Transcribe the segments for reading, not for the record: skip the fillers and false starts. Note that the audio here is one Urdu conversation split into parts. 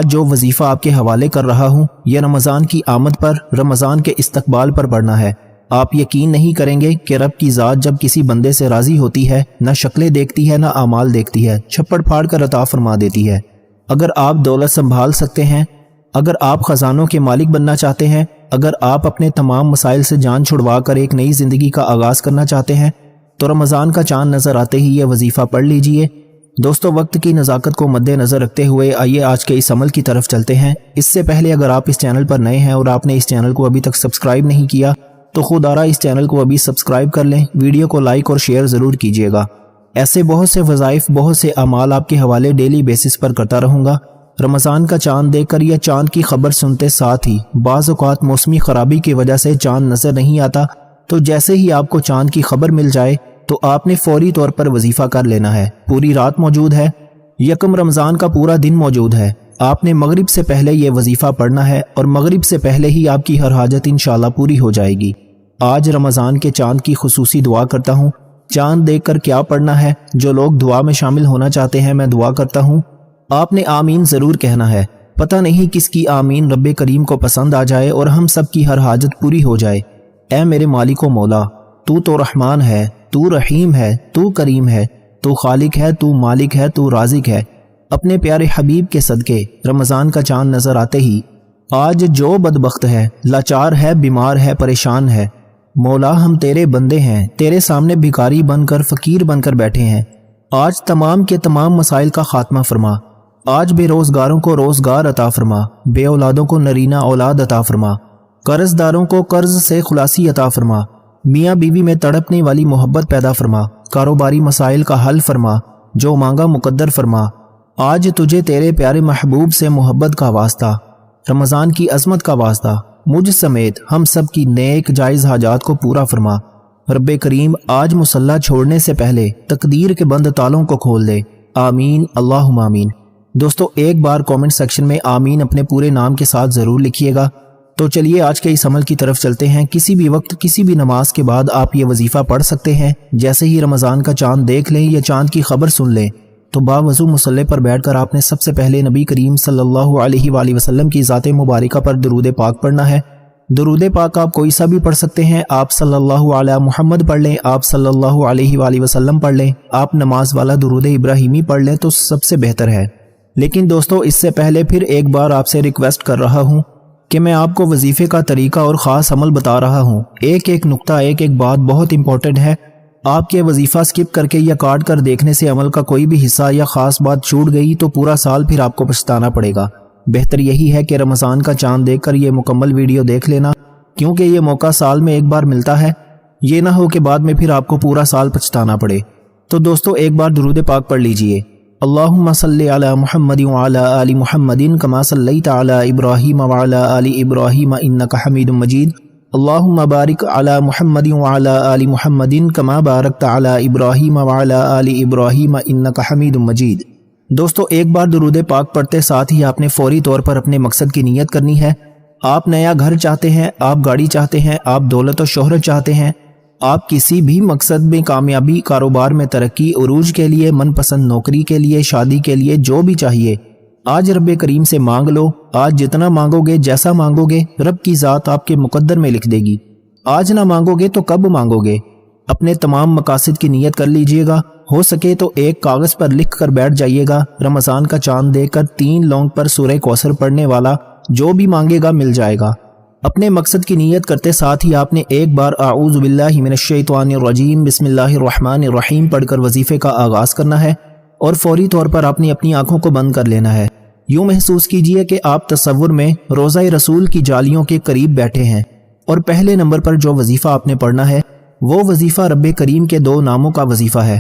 جو وظیفہ آپ کے حوالے کر رہا ہوں یہ رمضان کی آمد پر، رمضان کے استقبال پر پڑھنا ہے۔ آپ یقین نہیں کریں گے کہ رب کی ذات جب کسی بندے سے راضی ہوتی ہے نہ شکلیں دیکھتی ہے نہ اعمال دیکھتی ہے، چھپڑ پھاڑ کر عطا فرما دیتی ہے۔ اگر آپ دولت سنبھال سکتے ہیں، اگر آپ خزانوں کے مالک بننا چاہتے ہیں، اگر آپ اپنے تمام مسائل سے جان چھڑوا کر ایک نئی زندگی کا آغاز کرنا چاہتے ہیں تو رمضان کا چاند نظر آتے ہی یہ وظیفہ پڑھ لیجئے۔ دوستو، وقت کی نزاکت کو مد نظر رکھتے ہوئے آئیے آج کے اس عمل کی طرف چلتے ہیں۔ اس سے پہلے اگر آپ اس چینل پر نئے ہیں اور آپ نے اس چینل کو ابھی تک سبسکرائب نہیں کیا تو خود آرا اس چینل کو ابھی سبسکرائب کر لیں، ویڈیو کو لائک اور شیئر ضرور کیجیے گا۔ ایسے بہت سے وظائف، بہت سے اعمال آپ کے حوالے ڈیلی بیسس پر کرتا رہوں گا۔ رمضان کا چاند دیکھ کر یا چاند کی خبر سنتے ساتھ ہی بعض اوقات موسمی خرابی کی وجہ سے چاند نظر نہیں آتا، تو جیسے ہی آپ کو چاند کی خبر مل جائے تو آپ نے فوری طور پر وظیفہ کر لینا ہے۔ پوری رات موجود ہے، یکم رمضان کا پورا دن موجود ہے، آپ نے مغرب سے پہلے یہ وظیفہ پڑھنا ہے اور مغرب سے پہلے ہی آپ کی ہر حاجت انشاءاللہ پوری ہو جائے گی۔ آج رمضان کے چاند کی خصوصی دعا کرتا ہوں۔ چاند دیکھ کر کیا پڑھنا ہے؟ جو لوگ دعا میں شامل ہونا چاہتے ہیں میں دعا کرتا ہوں، آپ نے آمین ضرور کہنا ہے۔ پتہ نہیں کس کی آمین رب کریم کو پسند آ جائے اور ہم سب کی ہر حاجت پوری ہو جائے۔ اے میرے مالک و مولا، تو تو رحمان ہے، تو رحیم ہے، تو کریم ہے، تو خالق ہے، تو مالک ہے، تو رازق ہے۔ اپنے پیارے حبیب کے صدقے رمضان کا چاند نظر آتے ہی آج جو بدبخت ہے، لاچار ہے، بیمار ہے، پریشان ہے، مولا ہم تیرے بندے ہیں، تیرے سامنے بھکاری بن کر، فقیر بن کر بیٹھے ہیں۔ آج تمام کے تمام مسائل کا خاتمہ فرما۔ آج بے روزگاروں کو روزگار عطا فرما، بے اولادوں کو نرینہ اولاد عطا فرما، قرض داروں کو قرض سے خلاصی عطا فرما، میاں بیوی میں تڑپنے والی محبت پیدا فرما، کاروباری مسائل کا حل فرما، جو مانگا مقدر فرما۔ آج تجھے تیرے پیارے محبوب سے محبت کا واسطہ، رمضان کی عظمت کا واسطہ، مجھ سمیت ہم سب کی نیک جائز حاجات کو پورا فرما۔ رب کریم آج مصلی چھوڑنے سے پہلے تقدیر کے بند تالوں کو کھول دے۔ آمین، اللہم آمین۔ دوستو، ایک بار کومنٹ سیکشن میں آمین اپنے پورے نام کے ساتھ ضرور لکھیے گا۔ تو چلیے آج کے اس عمل کی طرف چلتے ہیں۔ کسی بھی وقت، کسی بھی نماز کے بعد آپ یہ وظیفہ پڑھ سکتے ہیں۔ جیسے ہی رمضان کا چاند دیکھ لیں یا چاند کی خبر سن لیں تو باوضو مصلی پر بیٹھ کر آپ نے سب سے پہلے نبی کریم صلی اللہ علیہ وآلہ وسلم کی ذات مبارکہ پر درود پاک پڑھنا ہے۔ درود پاک آپ کوئی سا بھی پڑھ سکتے ہیں۔ آپ صلی اللہ علیہ محمد پڑھ لیں، آپ صلی اللہ علیہ وآلہ وسلم پڑھ لیں، آپ نماز والا درود ابراہیمی پڑھ لیں تو سب سے بہتر ہے۔ لیکن دوستو، اس سے پہلے پھر ایک بار آپ سے ریکویسٹ کر رہا ہوں کہ میں آپ کو وظیفے کا طریقہ اور خاص عمل بتا رہا ہوں۔ ایک ایک نقطہ، ایک ایک بات بہت امپورٹنٹ ہے۔ آپ کے وظیفہ سکپ کر کے یا کاٹ کر دیکھنے سے عمل کا کوئی بھی حصہ یا خاص بات چھوٹ گئی تو پورا سال پھر آپ کو پچھتانا پڑے گا۔ بہتر یہی ہے کہ رمضان کا چاند دیکھ کر یہ مکمل ویڈیو دیکھ لینا، کیونکہ یہ موقع سال میں ایک بار ملتا ہے۔ یہ نہ ہو کہ بعد میں پھر آپ کو پورا سال پچھتانا پڑے۔ تو دوستو، ایک بار درود پاک پڑھ لیجئے۔ اللہم صلی علی محمد وعلی آل محمد کما صلیت علی ابراہیم وعلی آل ابراہیم انک حمید مجید۔ اللہم بارک علی محمد وعلی آل محمد کما بارکت علی ابراہیم وعلی آل ابراہیم انک حمید مجید۔ دوستو، ایک بار درود پاک پڑھتے ساتھ ہی آپ نے فوری طور پر اپنے مقصد کی نیت کرنی ہے۔ آپ نیا گھر چاہتے ہیں، آپ گاڑی چاہتے ہیں، آپ دولت و شہرت چاہتے ہیں، آپ کسی بھی مقصد میں کامیابی، کاروبار میں ترقی، عروج کے لیے، من پسند نوکری کے لیے، شادی کے لیے، جو بھی چاہیے آج رب کریم سے مانگ لو۔ آج جتنا مانگو گے، جیسا مانگو گے، رب کی ذات آپ کے مقدر میں لکھ دے گی۔ آج نہ مانگو گے تو کب مانگو گے؟ اپنے تمام مقاصد کی نیت کر لیجئے گا۔ ہو سکے تو ایک کاغذ پر لکھ کر بیٹھ جائیے گا۔ رمضان کا چاند دیکھ کر 3 لونگ پر سورہ کوثر پڑھنے والا جو بھی مانگے گا مل جائے گا۔ اپنے مقصد کی نیت کرتے ساتھ ہی آپ نے ایک بار اعوذ باللہ من الشیطان الرجیم بسم اللہ الرحمن الرحیم پڑھ کر وظیفے کا آغاز کرنا ہے اور فوری طور پر آپ نے اپنی آنکھوں کو بند کر لینا ہے۔ یوں محسوس کیجئے کہ آپ تصور میں روضہ رسول کی جالیوں کے قریب بیٹھے ہیں اور پہلے نمبر پر جو وظیفہ آپ نے پڑھنا ہے وہ وظیفہ رب کریم کے 2 ناموں کا وظیفہ ہے۔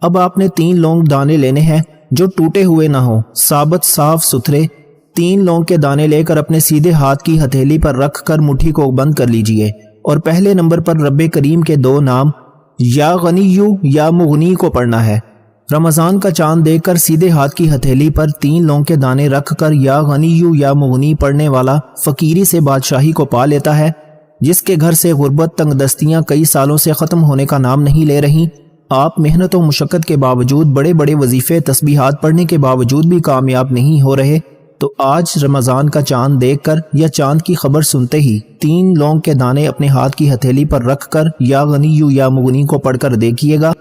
اب آپ نے 3 لونگ دانے لینے ہیں جو ٹوٹے ہوئے نہ ہوں، ثابت، صاف ستھرے 3 لونگ کے دانے لے کر اپنے سیدھے ہاتھ کی ہتھیلی پر رکھ کر مٹھی کو بند کر لیجئے اور پہلے نمبر پر رب کریم کے 2 نام یا غنیو یا مغنی کو پڑھنا ہے۔ رمضان کا چاند دیکھ کر سیدھے ہاتھ کی ہتھیلی پر 3 لونگ کے دانے رکھ کر یا غنیو یا مغنی پڑھنے والا فقیری سے بادشاہی کو پا لیتا ہے۔ جس کے گھر سے غربت، تنگ دستیاں کئی سالوں سے ختم ہونے کا نام نہیں لے رہی، آپ محنت و مشقت کے باوجود، بڑے بڑے وظیفے، تسبیحات پڑھنے کے باوجود بھی کامیاب نہیں ہو رہے، تو آج رمضان کا چاند دیکھ کر یا چاند کی خبر سنتے ہی 3 لونگ کے دانے اپنے ہاتھ کی ہتھیلی پر رکھ کر یا غنی یا مغنی کو پڑھ کر دیکھیے گا،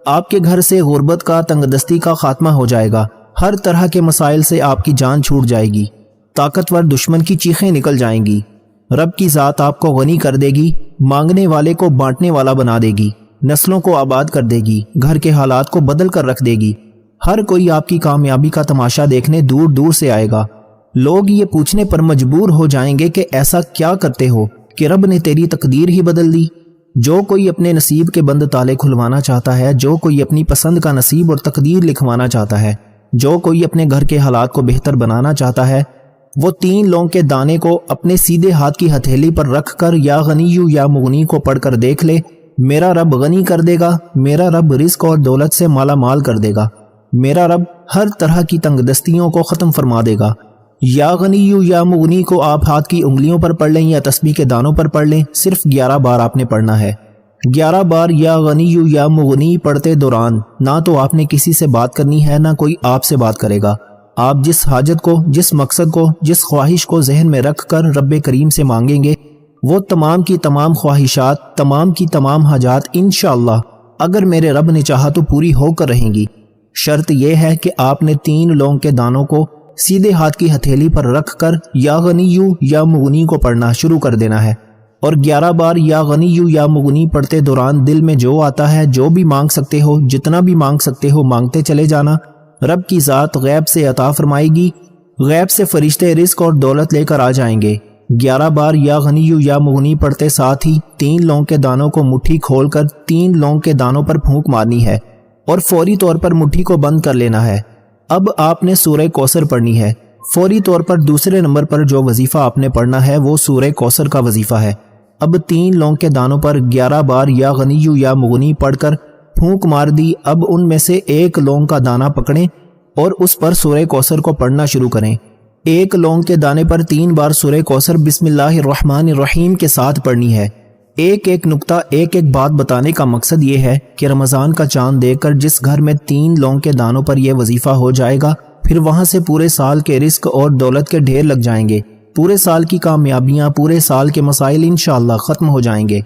آپ کے گھر سے غربت کا، تنگ دستی کا خاتمہ ہو جائے گا، ہر طرح کے مسائل سے آپ کی جان چھوٹ جائے گی، طاقتور دشمن کی چیخیں نکل جائیں گی، رب کی ذات آپ کو غنی کر دے گی، مانگنے والے کو بانٹنے والا بنا دے گی، نسلوں کو آباد کر دے گی، گھر کے حالات کو بدل کر رکھ دے گی، ہر کوئی آپ کی کامیابی کا تماشا دیکھنے دور دور سے آئے گا، لوگ یہ پوچھنے پر مجبور ہو جائیں گے کہ ایسا کیا کرتے ہو کہ رب نے تیری تقدیر ہی بدل دی۔ جو کوئی اپنے نصیب کے بند تالے کھلوانا چاہتا ہے، جو کوئی اپنی پسند کا نصیب اور تقدیر لکھوانا چاہتا ہے، جو کوئی اپنے گھر کے حالات کو بہتر بنانا چاہتا ہے، وہ 3 لونگ کے دانے کو اپنے سیدھے ہاتھ کی ہتھیلی پر رکھ کر یا غنی یا مغنی کو پڑھ کر دیکھ لے، میرا رب غنی کر دے گا، میرا رب رزق اور دولت سے مالا مال کر دے گا، میرا رب ہر طرح کی تنگ دستیوں کو ختم فرما دے گا۔ یا غنی یا مغنی کو آپ ہاتھ کی انگلیوں پر پڑھ لیں یا تسبیح کے دانوں پر پڑھ لیں، صرف 11 بار آپ نے پڑھنا ہے۔ 11 بار یا غنی یا مغنی پڑھتے دوران نہ تو آپ نے کسی سے بات کرنی ہے، نہ کوئی آپ سے بات کرے گا۔ آپ جس حاجت کو، جس مقصد کو، جس خواہش کو ذہن میں رکھ کر رب کریم سے مانگیں گے، وہ تمام کی تمام خواہشات، تمام کی تمام حاجات انشاءاللہ اگر میرے رب نے چاہا تو پوری ہو کر رہیں گی۔ شرط یہ ہے کہ آپ نے 3 لونگ کے دانوں کو سیدھے ہاتھ کی ہتھیلی پر رکھ کر یا غنی یا مغنی کو پڑھنا شروع کر دینا ہے، اور 11 بار یا غنی یا مغنی پڑھتے دوران دل میں جو آتا ہے، جو بھی مانگ سکتے ہو، جتنا بھی مانگ سکتے ہو مانگتے چلے جانا، رب کی ذات غیب سے عطا فرمائے گی، غیب سے فرشتے رزق اور دولت لے کر آ جائیں گے۔ 11 بار یا غنی یا مغنی پڑھتے ساتھ ہی 3 لونگ کے دانوں کو مٹھی کھول کر 3 لونگ کے دانوں پر پھونک مارنی ہے اور فوری طور پر مٹھی کو بند کر لینا ہے۔ اب آپ نے سورہ کوثر پڑھنی ہے۔ فوری طور پر دوسرے نمبر پر جو وظیفہ آپ نے پڑھنا ہے وہ سورہ کوثر کا وظیفہ ہے۔ اب 3 لونگ کے دانوں پر 11 بار یا غنی یا مغنی پڑھ کر پھونک مار دی۔ اب ان میں سے 1 لونگ کا دانہ پکڑیں اور اس پر سورہ کوثر کو پڑھنا شروع کریں۔ 1 لونگ کے دانے پر 3 بار سورہ کوثر بسم اللہ الرحمن الرحیم کے ساتھ پڑھنی ہے۔ ایک نقطہ، ایک بات بتانے کا مقصد یہ ہے کہ رمضان کا چاند دیکھ کر جس گھر میں 3 لونگ کے دانوں پر یہ وظیفہ ہو جائے گا، پھر وہاں سے پورے سال کے رزق اور دولت کے ڈھیر لگ جائیں گے، پورے سال کی کامیابیاں، پورے سال کے مسائل انشاءاللہ ختم ہو جائیں گے۔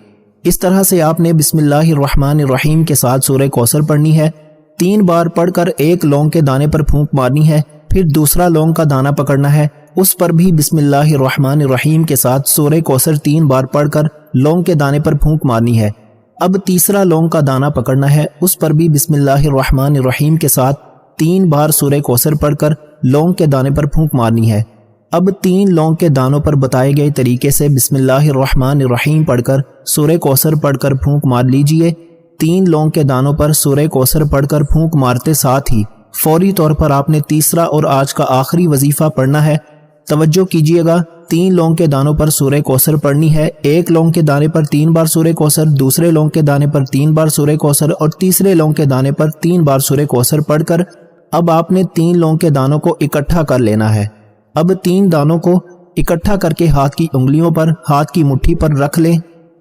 اس طرح سے آپ نے بسم اللہ الرحمن الرحیم کے ساتھ سورہ کوثر پڑھنی ہے۔ 3 بار پڑھ کر 1 لونگ کے دانے پر پھونک مارنی ہے، پھر دوسرا لونگ کا دانہ پکڑنا ہے، اس پر بھی بسم اللہ الرحمن الرحیم کے ساتھ سورہ کوثر 3 بار پڑھ کر لونگ کے دانے پر پھونک مارنی ہے۔ اب تیسرا لونگ کا دانہ پکڑنا ہے، اس پر بھی بسم اللہ الرحمن الرحیم کے ساتھ 3 بار سورہ کوثر پڑھ کر لونگ کے دانے پر پھونک مارنی ہے۔ اب 3 لونگ کے دانوں پر بتائے گئے طریقے سے بسم اللہ الرحمن الرحیم پڑھ کر سورہ کوثر پڑھ کر پھونک مار لیجئے۔ 3 لونگ کے دانوں پر سورہ کوثر پڑھ کر پھونک مارتے ساتھ ہی فوری طور پر آپ نے تیسرا اور آج کا آخری وظیفہ پڑھنا ہے۔ توجہ کیجئے گا، 3 لونگ کے دانوں پر سورہ کوثر پڑھنی ہے۔ 1 لونگ کے دانے پر 3 بار سورہ کوثر، دوسرے لونگ کے دانے پر 3 بار سورہ کوثر اور تیسرے لونگ کے دانے پر 3 بار سورہ کوثر پڑھ کر اب آپ نے 3 لونگ کے دانوں کو اکٹھا کر لینا ہے۔ اب 3 دانوں کو اکٹھا کر کے ہاتھ کی انگلیوں پر، ہاتھ کی مٹھی پر رکھ لیں،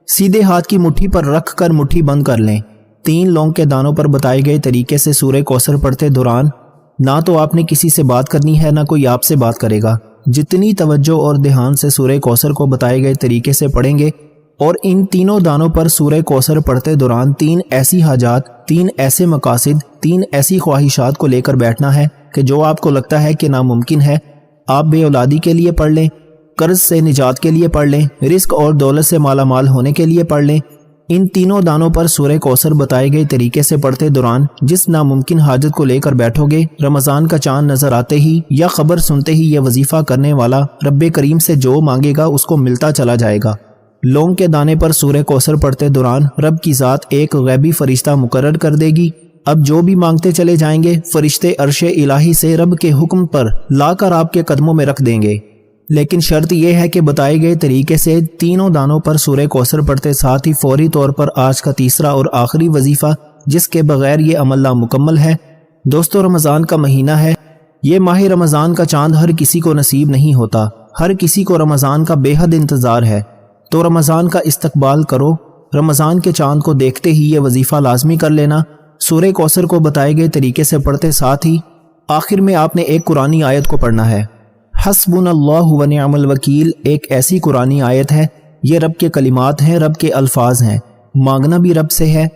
سیدھے ہاتھ کی مٹھی پر رکھ کر مٹھی بند کر لیں۔ 3 لونگ کے دانوں پر بتائے گئے طریقے سے سورہ کوثر پڑھتے دوران نہ تو آپ نے کسی سے بات کرنی ہے، نہ کوئی آپ سے بات کرے گا۔ جتنی توجہ اور دھیان سے سورہ کوثر کو بتائے گئے طریقے سے پڑھیں گے اور ان تینوں دانوں پر سورہ کوثر پڑھتے دوران 3 ایسی حاجات، 3 ایسے مقاصد، 3 ایسی خواہشات کو لے کر بیٹھنا ہے کہ جو آپ کو لگتا ہے کہ ناممکن ہے، آپ بے اولادی کے لیے پڑھ لیں، قرض سے نجات کے لیے پڑھ لیں، رزق اور دولت سے مالا مال ہونے کے لیے پڑھ لیں۔ ان تینوں دانوں پر سورہ کوثر بتائے گئے طریقے سے پڑھتے دوران جس ناممکن حاجت کو لے کر بیٹھو گے، رمضان کا چاند نظر آتے ہی یا خبر سنتے ہی یہ وظیفہ کرنے والا رب کریم سے جو مانگے گا اس کو ملتا چلا جائے گا۔ لونگ کے دانے پر سورہ کوثر پڑھتے دوران رب کی ذات ایک غیبی فرشتہ مقرر کر دے گی۔ اب جو بھی مانگتے چلے جائیں گے، فرشتے عرش الہی سے رب کے حکم پر لا کر آپ کے قدموں میں رکھ دیں گے۔ لیکن شرط یہ ہے کہ بتائے گئے طریقے سے تینوں دانوں پر سورہ کوثر پڑھتے ساتھ ہی فوری طور پر آج کا تیسرا اور آخری وظیفہ، جس کے بغیر یہ عمل نامکمل ہے۔ دوستو، رمضان کا مہینہ ہے، یہ ماہ رمضان کا چاند ہر کسی کو نصیب نہیں ہوتا، ہر کسی کو رمضان کا بے حد انتظار ہے، تو رمضان کا استقبال کرو۔ رمضان کے چاند کو دیکھتے ہی یہ وظیفہ لازمی کر لینا۔ سورہ کوثر کو بتائے گئے طریقے سے پڑھتے ساتھ ہی آخر میں آپ نے ایک قرآنی آیت کو پڑھنا ہے۔ حسبناللہ و نعم الوکیل ایک ایسی قرآنی آیت ہے، یہ رب کے کلمات ہیں، رب کے الفاظ ہیں، مانگنا بھی رب سے ہے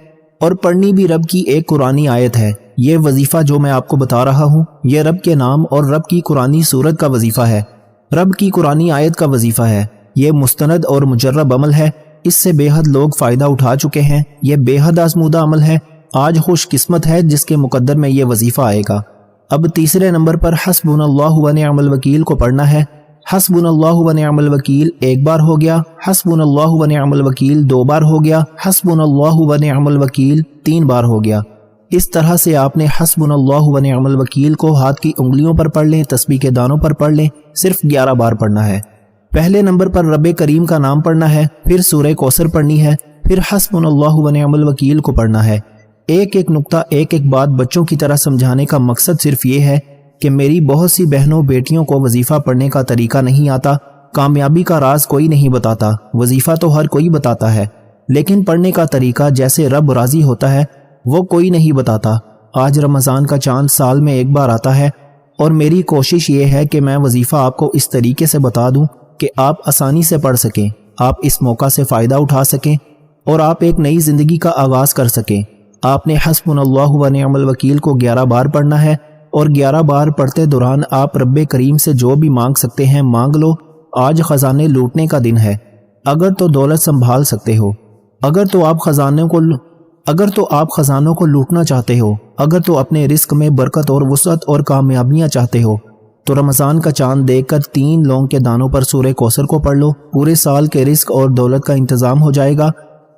اور پڑھنی بھی رب کی ایک قرآنی آیت ہے۔ یہ وظیفہ جو میں آپ کو بتا رہا ہوں یہ رب کے نام اور رب کی قرآنی صورت کا وظیفہ ہے، رب کی قرآنی آیت کا وظیفہ ہے۔ یہ مستند اور مجرب عمل ہے، اس سے بے حد لوگ فائدہ اٹھا چکے ہیں، یہ بے حد آزمودہ عمل ہے۔ آج خوش قسمت ہے جس کے مقدر میں یہ وظیفہ آئے گا۔ اب تیسرے نمبر پر حسبنا اللہ و نعم الوکیل کو پڑھنا ہے۔ حسبنا اللہ و نعم الوکیل ایک بار ہو گیا، حسبنا اللہ و نعم الوکیل دو بار ہو گیا، حسبنا اللہ و نعم الوکیل تین بار ہو گیا۔ اس طرح سے آپ نے حسبنا اللہ و نعم الوکیل کو ہاتھ کی انگلیوں پر پڑھ لیں، تسبیح کے دانوں پر پڑھ لیں، صرف 11 بار پڑھنا ہے۔ پہلے نمبر پر رب کریم کا نام پڑھنا ہے، پھر سورہ کوثر پڑھنی ہے، پھر حسبنا اللہ و نعم الوکیل کو پڑھنا ہے۔ ایک ایک نقطہ، ایک ایک بات بچوں کی طرح سمجھانے کا مقصد صرف یہ ہے کہ میری بہت سی بہنوں بیٹیوں کو وظیفہ پڑھنے کا طریقہ نہیں آتا، کامیابی کا راز کوئی نہیں بتاتا، وظیفہ تو ہر کوئی بتاتا ہے، لیکن پڑھنے کا طریقہ جیسے رب راضی ہوتا ہے وہ کوئی نہیں بتاتا۔ آج رمضان کا چاند سال میں ایک بار آتا ہے اور میری کوشش یہ ہے کہ میں وظیفہ آپ کو اس طریقے سے بتا دوں کہ آپ آسانی سے پڑھ سکیں، آپ اس موقع سے فائدہ اٹھا سکیں اور آپ ایک نئی زندگی کا آغاز کر سکیں۔ آپ نے حسبنا اللہ و نعم الوکیل کو 11 بار پڑھنا ہے اور 11 بار پڑھتے دوران آپ رب کریم سے جو بھی مانگ سکتے ہیں مانگ لو۔ آج خزانے لوٹنے کا دن ہے، اگر تو دولت سنبھال سکتے ہو، اگر تو آپ خزانوں کو لوٹنا چاہتے ہو، اگر تو اپنے رزق میں برکت اور وسعت اور کامیابیاں چاہتے ہو تو رمضان کا چاند دیکھ کر 3 لونگ کے دانوں پر سورہ کوثر کو پڑھ لو۔ پورے سال کے رزق اور دولت کا انتظام ہو جائے گا،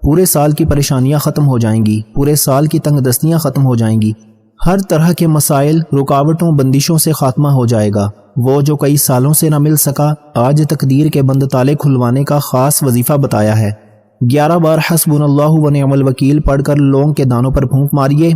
پورے سال کی پریشانیاں ختم ہو جائیں گی، پورے سال کی تنگ دستیاں ختم ہو جائیں گی، ہر طرح کے مسائل، رکاوٹوں، بندشوں سے خاتمہ ہو جائے گا۔ وہ جو کئی سالوں سے نہ مل سکا، آج تقدیر کے بند تالے کھلوانے کا خاص وظیفہ بتایا ہے۔ 11 بار حسبنا اللہ و نعم الوکیل پڑھ کر لونگ کے دانوں پر پھونک ماریے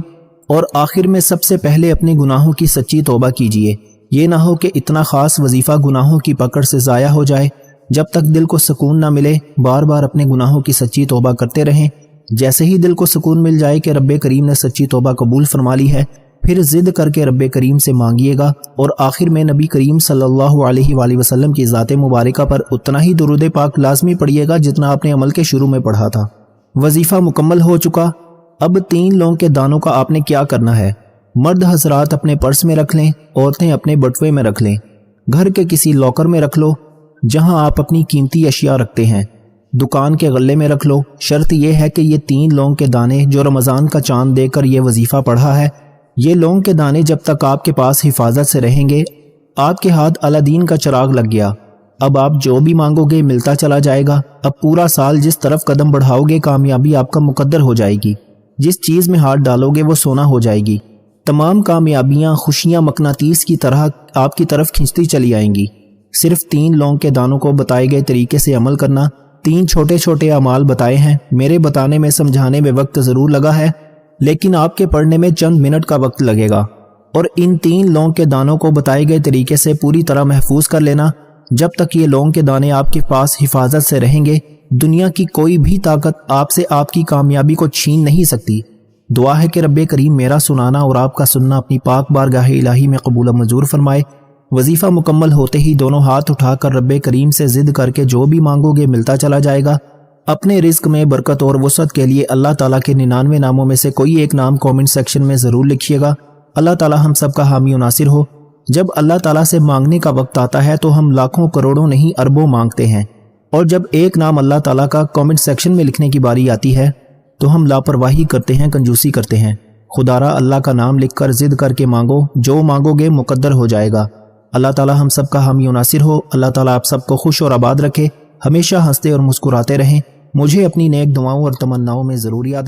اور آخر میں سب سے پہلے اپنے گناہوں کی سچی توبہ کیجیے۔ یہ نہ ہو کہ اتنا خاص وظیفہ گناہوں کی پکڑ سے ضائع ہو جائے۔ جب تک دل کو سکون نہ ملے بار بار اپنے گناہوں کی سچی توبہ کرتے رہیں۔ جیسے ہی دل کو سکون مل جائے کہ رب کریم نے سچی توبہ قبول فرما لی ہے، پھر ضد کر کے رب کریم سے مانگیے گا اور آخر میں نبی کریم صلی اللہ علیہ وآلہ وسلم کی ذات مبارکہ پر اتنا ہی درود پاک لازمی پڑھیے گا جتنا آپ نے عمل کے شروع میں پڑھا تھا۔ وظیفہ مکمل ہو چکا۔ اب 3 لونگ کے دانوں کا آپ نے کیا کرنا ہے؟ مرد حضرات اپنے پرس میں رکھ لیں، عورتیں اپنے بٹوے میں رکھ لیں، گھر کے کسی لاکر میں رکھ لو جہاں آپ اپنی قیمتی اشیاء رکھتے ہیں، دکان کے غلے میں رکھ لو۔ شرط یہ ہے کہ یہ 3 لونگ کے دانے جو رمضان کا چاند دے کر یہ وظیفہ پڑھا ہے، یہ لونگ کے دانے جب تک آپ کے پاس حفاظت سے رہیں گے۔ آپ کے ہاتھ الادین کا چراغ لگ گیا، اب آپ جو بھی مانگو گے ملتا چلا جائے گا۔ اب پورا سال جس طرف قدم بڑھاؤ گے کامیابی آپ کا مقدر ہو جائے گی، جس چیز میں ہاتھ ڈالو گے وہ سونا ہو جائے گی۔ تمام کامیابیاں، خوشیاں مقناطیس کی طرح آپ کی طرف کھنچتی چلی آئیں گی۔ صرف 3 لونگ کے دانوں کو بتائے گئے طریقے سے عمل کرنا۔ 3 چھوٹے چھوٹے اعمال بتائے ہیں، میرے بتانے میں سمجھانے میں وقت ضرور لگا ہے، لیکن آپ کے پڑھنے میں چند منٹ کا وقت لگے گا، اور ان 3 لونگ کے دانوں کو بتائے گئے طریقے سے پوری طرح محفوظ کر لینا۔ جب تک یہ لونگ کے دانے آپ کے پاس حفاظت سے رہیں گے، دنیا کی کوئی بھی طاقت آپ سے آپ کی کامیابی کو چھین نہیں سکتی۔ دعا ہے کہ رب کریم میرا سنانا اور آپ کا سننا اپنی پاک بارگاہ الہی میں قبول و منظور فرمائے۔ وظیفہ مکمل ہوتے ہی دونوں ہاتھ اٹھا کر رب کریم سے ضد کر کے جو بھی مانگو گے ملتا چلا جائے گا۔ اپنے رزق میں برکت اور وسعت کے لیے اللہ تعالیٰ کے 99 ناموں میں سے کوئی ایک نام کومنٹ سیکشن میں ضرور لکھیے گا۔ اللہ تعالیٰ ہم سب کا حامی و ناصر ہو۔ جب اللہ تعالیٰ سے مانگنے کا وقت آتا ہے تو ہم لاکھوں کروڑوں نہیں اربوں مانگتے ہیں، اور جب ایک نام اللہ تعالیٰ کا کومنٹ سیکشن میں لکھنے کی باری آتی ہے تو ہم لاپرواہی کرتے ہیں، کنجوسی کرتے ہیں۔ خدارا اللہ کا نام لکھ کر ضد کر کے مانگو، جو مانگو گے مقدر ہو جائے گا۔ اللہ تعالیٰ ہم سب کا حامی و ناصر ہو۔ اللہ تعالیٰ آپ سب کو خوش اور آباد رکھے، ہمیشہ ہنستے اور مسکراتے رہیں۔ مجھے اپنی نیک دعاؤں اور تمناؤں میں ضرور یاد